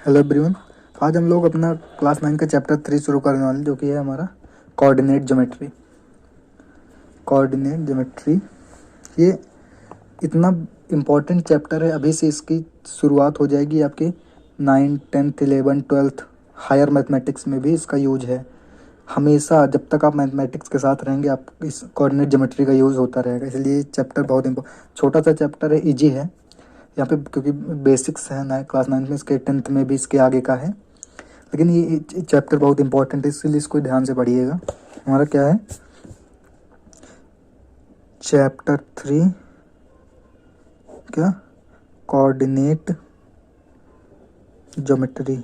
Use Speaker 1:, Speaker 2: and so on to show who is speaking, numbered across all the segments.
Speaker 1: Hello everyone. आज हम लोग अपना क्लास 9 का चैप्टर 3 शुरू करने वाले जो कि है हमारा कोऑर्डिनेट ज्योमेट्री। कोऑर्डिनेट ज्योमेट्री ये इतना इम्पोर्टेंट चैप्टर है, अभी से इसकी शुरुआत हो जाएगी। आपके 9, 10th, 11, 12th हायर मैथमेटिक्स में भी इसका यूज है। हमेशा जब तक आप मैथमेटिक्स के साथ रहेंगे आप इस कोऑर्डिनेट ज्योमेट्री का यूज़ होता रहेगा, इसलिए चैप्टर बहुत छोटा सा चैप्टर है, ईजी है यहाँ पे, क्योंकि बेसिक्स है ना क्लास 9 में, इसके 10th में भी इसके आगे का है। लेकिन ये चैप्टर बहुत इंपॉर्टेंट है, इसलिए इसको ध्यान से पढ़िएगा। हमारा क्या है, चैप्टर 3 क्या, कोऑर्डिनेट ज्योमेट्री।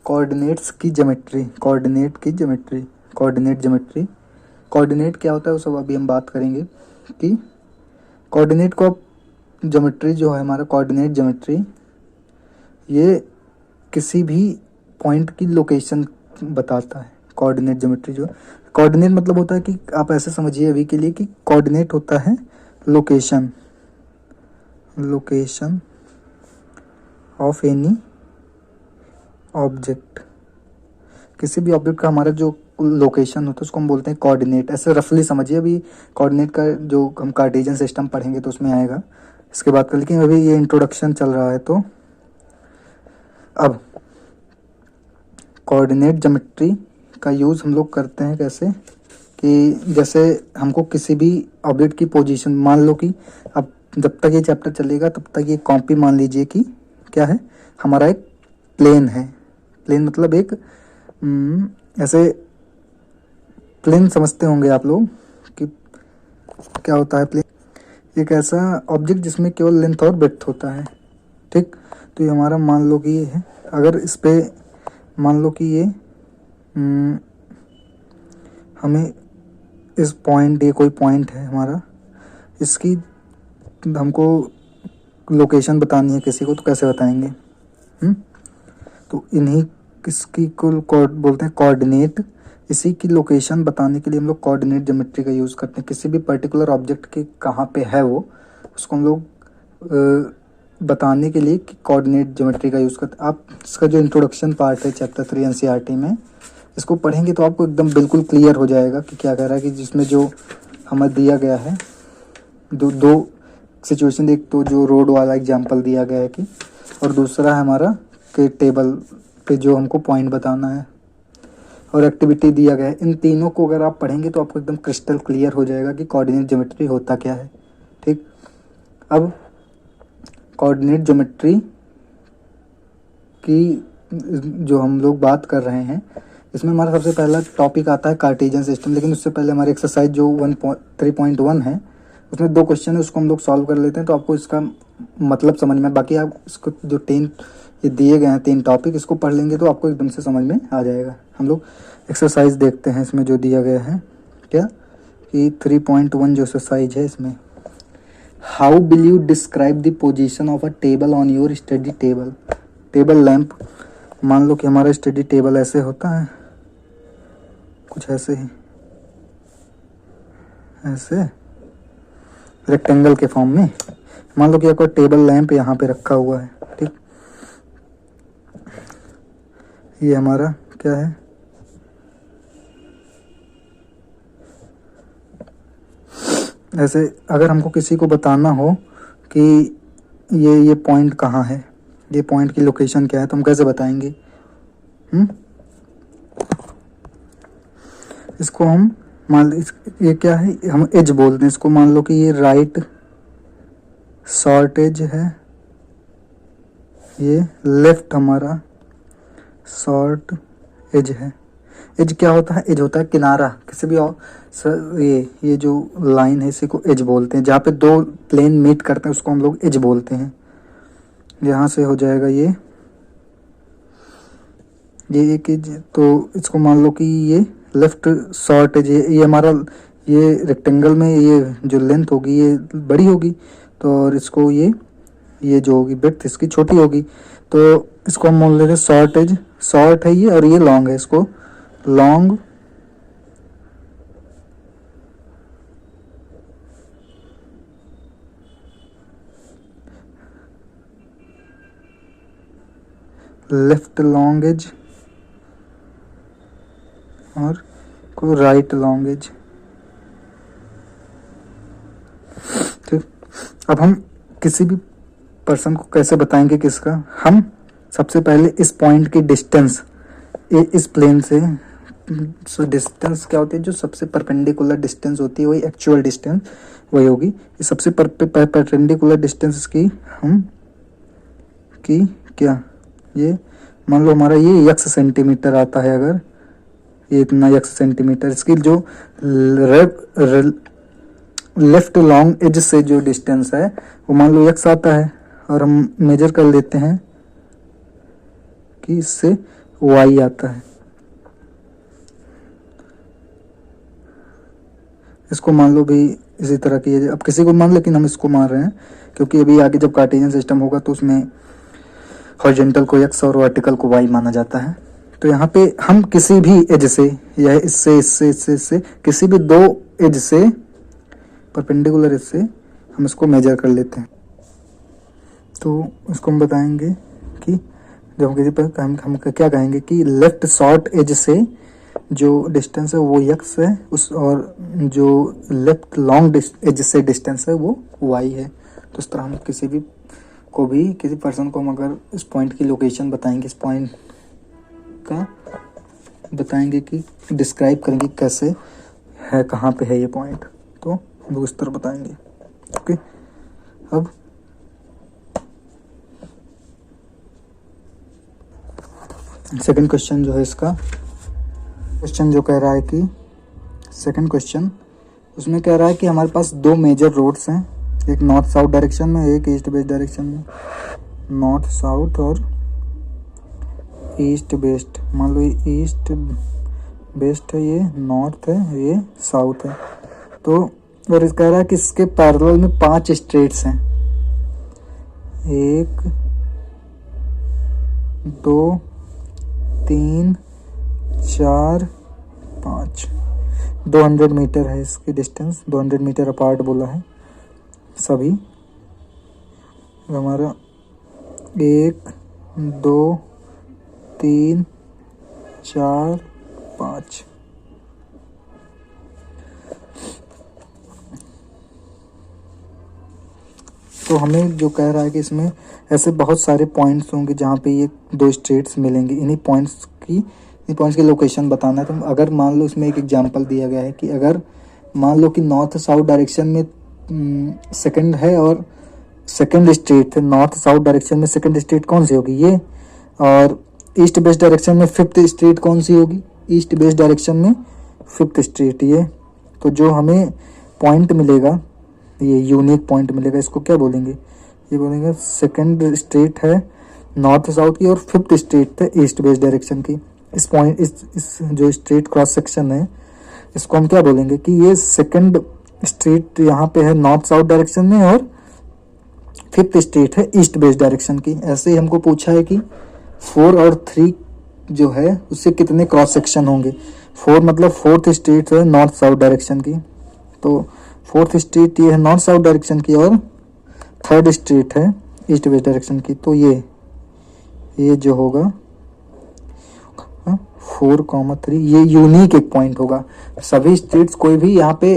Speaker 1: कोऑर्डिनेट्स की ज्योमेट्री, कोऑर्डिनेट की ज्योमेट्री, कोऑर्डिनेट ज्योमेट्री। कोऑर्डिनेट क्या होता है वो सब अभी हम बात करेंगे कि कोऑर्डिनेट को ज्योमेट्री जो है हमारा कोऑर्डिनेट ज्योमेट्री, ये किसी भी पॉइंट की लोकेशन बताता है। कोऑर्डिनेट ज्योमेट्री जो कोऑर्डिनेट मतलब होता है कि आप ऐसे समझिए अभी के लिए कि कोऑर्डिनेट होता है location, location of any object. किसी भी ऑब्जेक्ट का हमारा जो लोकेशन होता है उसको हम बोलते हैं कोऑर्डिनेट। ऐसे रफली समझिए, अभी कोऑर्डिनेट का जो हम कार्टेशियन सिस्टम पढ़ेंगे तो उसमें आएगा इसके बाद का, लेकिन अभी ये इंट्रोडक्शन चल रहा है। तो अब कोऑर्डिनेट ज्योमेट्री का यूज़ हम लोग करते हैं कैसे, कि जैसे हमको किसी भी ऑब्जेक्ट की पोजीशन, मान लो कि अब जब तक ये चैप्टर चलेगा तब तक ये कॉपी मान लीजिए कि क्या है, हमारा एक प्लेन है। प्लेन मतलब एक ऐसे प्लेन समझते होंगे आप लोग कि क्या होता है प्लेन, एक ऐसा ऑब्जेक्ट जिसमें केवल लेंथ और ब्रेड्थ होता है। ठीक, तो ये हमारा मान लो कि ये है। अगर इस पे मान लो कि ये हमें इस पॉइंट, ये कोई पॉइंट है हमारा, इसकी हमको लोकेशन बतानी है किसी को, तो कैसे बताएंगे? तो इन्हीं किसकी को बोलते हैं कोऑर्डिनेट। इसी की लोकेशन बताने के लिए हम लोग कोऑर्डिनेट ज्योमेट्री का यूज़ करते हैं। किसी भी पर्टिकुलर ऑब्जेक्ट के कहाँ पे है वो, उसको हम लोग बताने के लिए कोऑर्डिनेट ज्योमेट्री का यूज़ करते हैं। आप इसका जो इंट्रोडक्शन पार्ट है चैप्टर 3 एनसीईआरटी में, इसको पढ़ेंगे तो आपको एकदम बिल्कुल क्लियर हो जाएगा कि क्या कह रहा है, कि जिसमें जो हमें दिया गया है दो सिचुएशन, एक तो जो रोड वाला एग्जांपल दिया गया है कि, और दूसरा है हमारा कि टेबल पे जो हमको पॉइंट बताना है और एक्टिविटी दिया गया है। इन तीनों को अगर आप पढ़ेंगे तो आपको एकदम क्रिस्टल क्लियर हो जाएगा कि कोऑर्डिनेट ज्योमेट्री होता क्या है। ठीक, अब कोऑर्डिनेट ज्योमेट्री की जो हम लोग बात कर रहे हैं, इसमें हमारा सबसे पहला टॉपिक आता है कार्टेशियन सिस्टम। लेकिन उससे पहले हमारी एक्सरसाइज जो 3.1 है उसमें 2 क्वेश्चन है, उसको हम लोग सॉल्व कर लेते हैं, तो आपको इसका मतलब समझ में। बाकी आप इसको जो 10 ये दिए गए हैं 3 टॉपिक, इसको पढ़ लेंगे तो आपको एकदम से समझ में आ जाएगा। हम लोग एक्सरसाइज देखते हैं इसमें जो दिया गया है, क्या कि 3.1 जो एक्सरसाइज है इसमें, how will you describe the position of a table on your study table. Table lamp, मान लो कि हमारा स्टडी टेबल ऐसे होता है, कुछ ऐसे ही, ऐसे रेक्टेंगल के फॉर्म में। मान लो कि आपका टेबल लैंप यहाँ पे रखा हुआ है। ठीक, ये हमारा क्या है, ऐसे अगर हमको किसी को बताना हो कि ये पॉइंट कहाँ है, ये पॉइंट की लोकेशन क्या है, तो हम कैसे बताएंगे? इसको हम ये क्या है, हम एज बोलते हैं इसको। मान लो कि ये राइट शॉर्ट एज है, ये लेफ्ट हमारा शॉर्ट एज है। एज क्या होता है? एज होता है किनारा। किसी भी ये जो लाइन है इसी को एज बोलते हैं। जहाँ पे 2 प्लेन मीट करते हैं उसको हम लोग एज बोलते हैं। यहाँ से हो जाएगा ये एक एज, तो इसको मान लो कि ये लेफ्ट शॉर्ट एज है। ये हमारा ये रेक्टेंगल में ये जो लेंथ होगी ये बड़ी होगी, तो और इसको ये जो होगी ब्रेड्थ इसकी छोटी होगी, तो इसको हम मान लेते हैं शॉर्ट एज। शॉर्ट है ये और ये लॉन्ग है, इसको लॉन्ग लेफ्ट लॉन्ग एज और कोई राइट लॉन्ग एज। ठीक, अब हम किसी भी पर्सन को कैसे बताएंगे किसका, हम सबसे पहले इस पॉइंट की डिस्टेंस इस प्लेन से, सो डिस्टेंस क्या होती है, जो सबसे परपेंडिकुलर डिस्टेंस होती है वही एक्चुअल डिस्टेंस वही होगी। इस सबसे परपेंडिकुलर डिस्टेंस की हम की क्या, ये मान लो हमारा ये x सेंटीमीटर आता है, अगर ये इतना x सेंटीमीटर, इसकी जो लेफ्ट लॉन्ग एज से जो डिस्टेंस है वो मान लो x आता है, और हम मेजर कर लेते हैं कि इससे y आता है। इसको मान लो भी इसी तरह की, अब किसी को मान, लेकिन हम इसको मान रहे हैं क्योंकि अभी आगे जब कार्टेशियन सिस्टम होगा तो उसमें हॉरिजॉन्टल को x और वर्टिकल को y माना जाता है। तो यहाँ पे हम किसी भी एज से, या इससे किसी भी दो एज से, परपेंडिकुलर एज से हम इसको मेजर कर लेते हैं। तो इसको हम बताएंगे कि जब हम किसी पर हम क्या कहेंगे कि लेफ्ट शॉर्ट एज से जो डिस्टेंस है वो x है उस, और जो लेफ्ट लॉन्ग एज से डिस्टेंस है वो y है। तो इस तरह हम किसी भी को भी, किसी पर्सन को हम अगर इस पॉइंट की लोकेशन बताएंगे, इस पॉइंट का बताएंगे कि डिस्क्राइब करेंगे कैसे है, कहाँ पे है ये पॉइंट, तो हम उस तरह बताएंगे। ओके, अब सेकंड क्वेश्चन जो है, इसका क्वेश्चन जो कह रहा है कि सेकंड क्वेश्चन उसमें कह रहा है कि हमारे पास दो मेजर रोड्स हैं, एक नॉर्थ साउथ डायरेक्शन में, एक ईस्ट वेस्ट डायरेक्शन में। नॉर्थ साउथ और ईस्ट वेस्ट, मान लो ये ईस्ट वेस्ट है, ये नॉर्थ है, ये साउथ है। तो और इस कह रहा है कि इसके पैरेलल में 5 स्ट्रेट्स हैं, 1 2 3 4 5, 200 मीटर है इसकी डिस्टेंस, 200 मीटर अपार्ट बोला है सभी। हमारा 1 2 3 4 5, तो हमें जो कह रहा है कि इसमें ऐसे बहुत सारे पॉइंट्स होंगे जहाँ पे ये दो स्ट्रेट्स मिलेंगे। इन्हीं पॉइंट्स की लोकेशन बताना है। तो अगर मान लो इसमें एक एग्जांपल दिया गया है कि अगर मान लो कि नॉर्थ साउथ डायरेक्शन में सेकंड है और सेकंड स्ट्रेट है, नॉर्थ साउथ डायरेक्शन में सेकंड स्ट्रेट कौन सी होगी, ये, और ईस्ट वेस्ट डायरेक्शन में फिफ्थ स्ट्रेट कौन सी होगी, ईस्ट वेस्ट डायरेक्शन में फिफ्थ स्ट्रेट, ये। तो जो हमें पॉइंट मिलेगा, ये यूनिक पॉइंट मिलेगा, इसको क्या बोलेंगे, ये बोलेंगे सेकंड स्ट्रेट है नॉर्थ साउथ की और फिफ्थ स्ट्रेट है ईस्ट वेस्ट डायरेक्शन की। इस पॉइंट इस जो स्ट्रेट क्रॉस सेक्शन है इसको हम क्या बोलेंगे कि ये सेकंड स्ट्रेट यहाँ पे है नॉर्थ साउथ डायरेक्शन में और फिफ्थ स्ट्रेट है ईस्ट वेस्ट डायरेक्शन की। ऐसे ही हमको पूछा है कि 4 और 3 जो है उससे कितने क्रॉस सेक्शन होंगे। 4 मतलब फोर्थ स्ट्रेट है नॉर्थ साउथ डायरेक्शन की, तो फोर्थ स्ट्रेट ये है नॉर्थ साउथ डायरेक्शन की और थर्ड स्ट्रेट है ईस्ट वेस्ट डायरेक्शन की। तो ये जो होगा 4,3 ये यूनिक एक पॉइंट होगा। सभी स्ट्रेट्स कोई भी यहाँ पे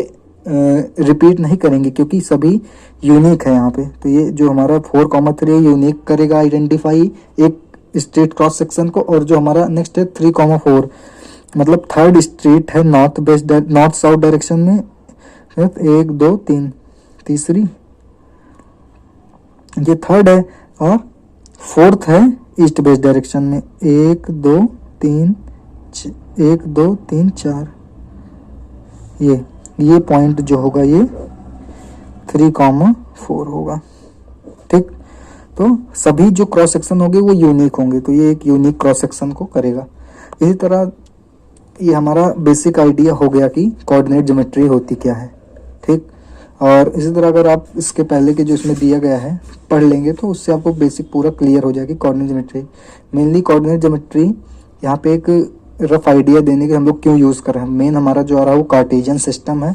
Speaker 1: रिपीट नहीं करेंगे क्योंकि सभी यूनिक है यहाँ पे। तो ये जो हमारा 4,3 यूनिक करेगा आइडेंटिफाई एक स्ट्रेट क्रॉस सेक्शन को। और जो हमारा नेक्स्ट है 3,4 मतलब थर्ड स्ट्रेट है नॉर्थ साउथ डायरेक्शन में, 1 2 3 तीसरी ये थर्ड है और फोर्थ है ईस्ट वेस्ट डायरेक्शन में, 1 2 3 1 2 3 4। ये पॉइंट जो होगा ये 3,4 होगा। ठीक, तो सभी जो क्रॉस सेक्शन होंगे वो यूनिक होंगे, तो ये एक यूनिक क्रॉस सेक्शन को करेगा। इसी तरह ये हमारा बेसिक आइडिया हो गया कि कोऑर्डिनेट ज्योमेट्री होती क्या है। ठीक, और इसी तरह अगर आप इसके पहले के जो इसमें दिया गया है पढ़ लेंगे तो उससे आपको बेसिक पूरा क्लियर हो जाएगी coordinate geometry. Mainly coordinate geometry यहाँ पे एक रफ आइडिया देने के हम लोग क्यों यूज़ कर रहे हैं। मेन हमारा जो आ रहा है वो कार्टेशियन सिस्टम है,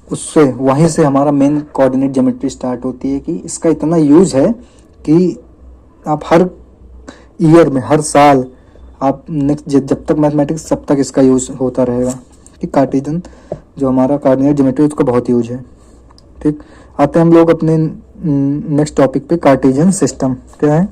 Speaker 1: उससे वहीं से हमारा मेन कोऑर्डिनेट ज्योमेट्री स्टार्ट होती है कि इसका इतना यूज़ है कि आप हर ईयर में, हर साल आप नेक्स्ट जब तक मैथमेटिक्स तब तक इसका यूज़ होता रहेगा। ठीक, कार्टेशियन जो हमारा कार्डिनल ज्योमेट्री उसका बहुत यूज है। ठीक, आते हैं हम लोग अपने नेक्स्ट टॉपिक पे, कार्टेशियन सिस्टम क्या है।